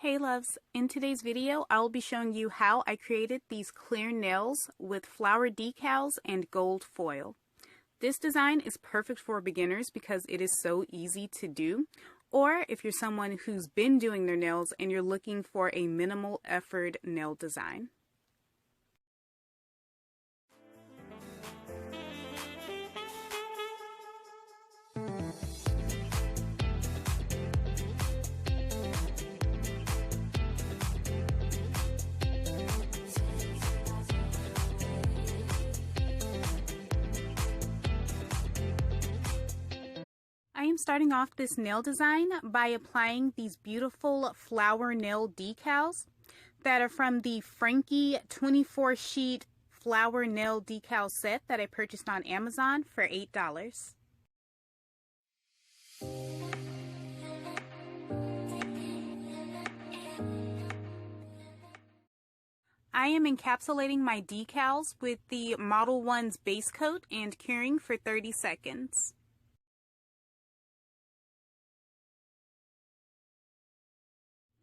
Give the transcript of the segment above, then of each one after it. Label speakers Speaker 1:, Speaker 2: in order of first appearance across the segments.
Speaker 1: Hey loves, in today's video I will be showing you how I created these clear nails with flower decals and gold foil. This design is perfect for beginners because it is so easy to do, or if you're someone who's been doing their nails and you're looking for a minimal effort nail design. I am starting off this nail design by applying these beautiful flower nail decals that are from the Frankie 24 sheet flower nail decal set that I purchased on Amazon for $8. I am encapsulating my decals with the Model 1's base coat and curing for 30 seconds.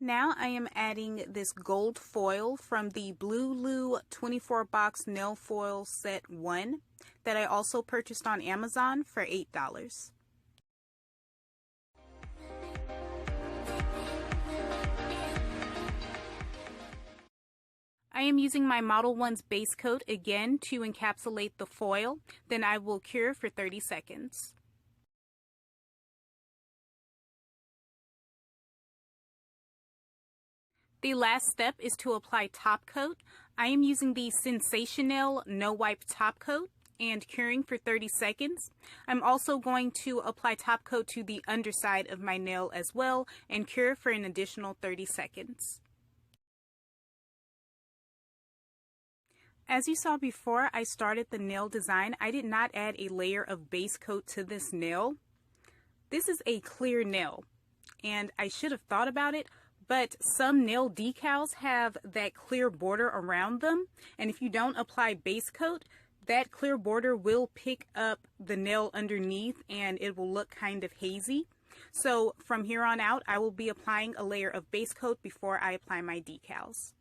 Speaker 1: Now I am adding this gold foil from the Blulu 24 box nail foil set 1 that I also purchased on Amazon for $8. I am using my Model 1's base coat again to encapsulate the foil, then I will cure for 30 seconds. The last step is to apply top coat. I am using the Sensationail No Wipe top coat and curing for 30 seconds. I'm also going to apply top coat to the underside of my nail as well and cure for an additional 30 seconds. As you saw before I started the nail design, I did not add a layer of base coat to this nail. This is a clear nail, and I should have thought about it, but some nail decals have that clear border around them, and if you don't apply base coat, that clear border will pick up the nail underneath and it will look kind of hazy. So from here on out, I will be applying a layer of base coat before I apply my decals.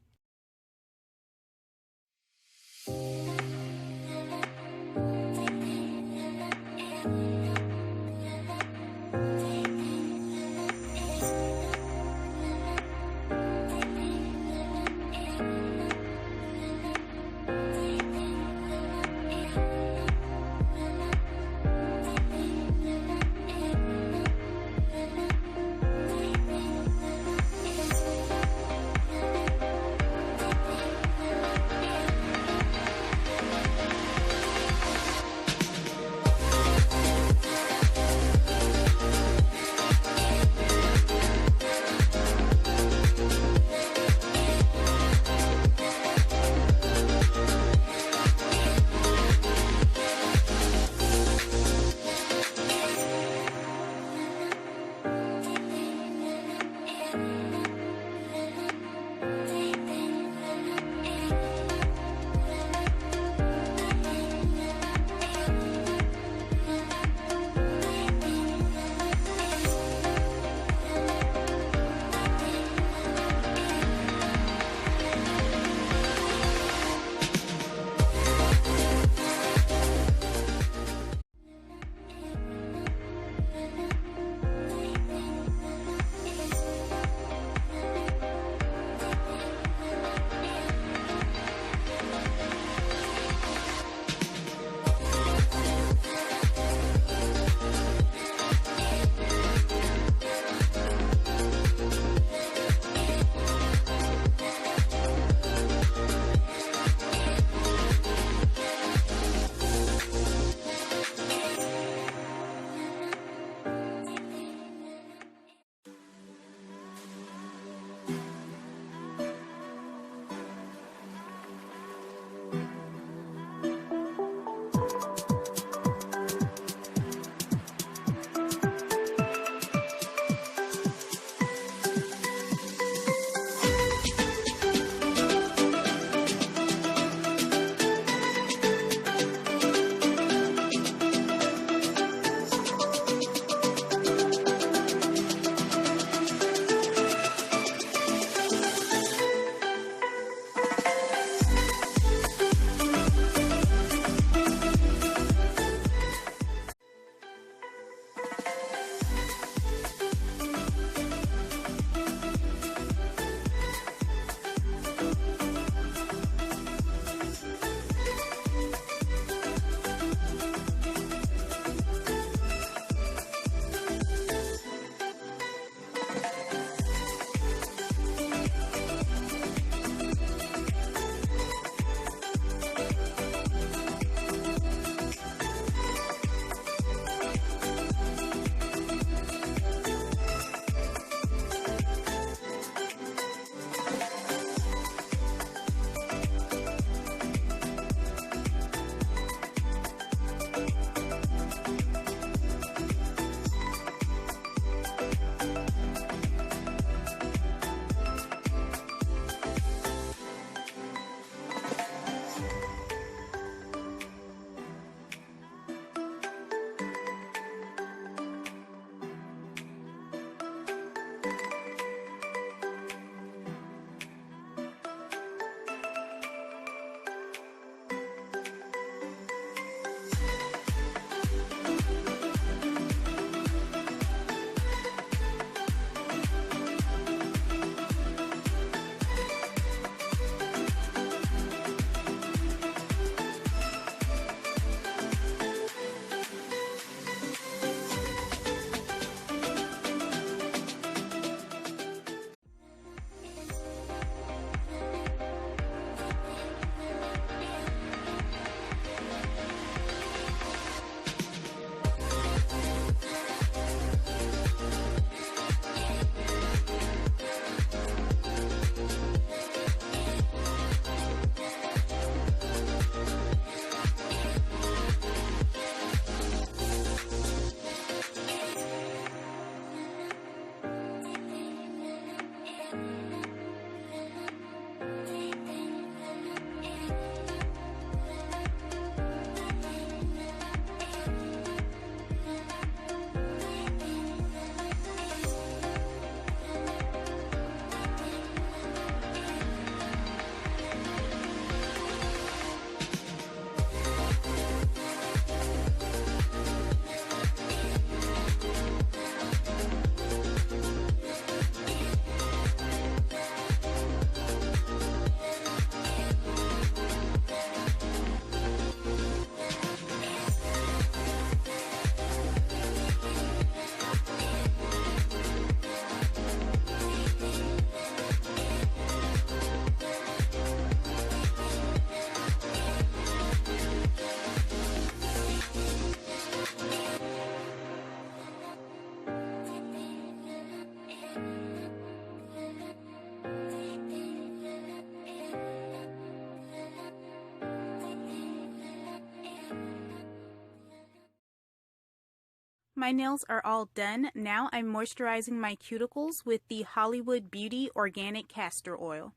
Speaker 1: My nails are all done. Now I'm moisturizing my cuticles with the Hollywood Beauty Organic Castor Oil.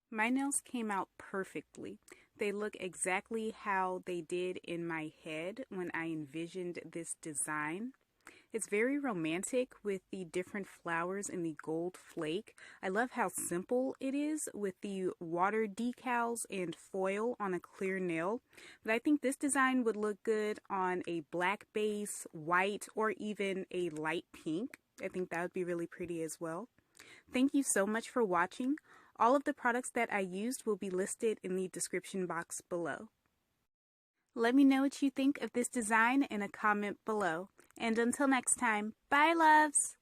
Speaker 1: My nails came out perfectly. They look exactly how they did in my head when I envisioned this design. It's very romantic with the different flowers in the gold flake. I love how simple it is with the water decals and foil on a clear nail. But I think this design would look good on a black base, white, or even a light pink. I think that would be really pretty as well. Thank you so much for watching. All of the products that I used will be listed in the description box below. Let me know what you think of this design in a comment below. And until next time, bye loves!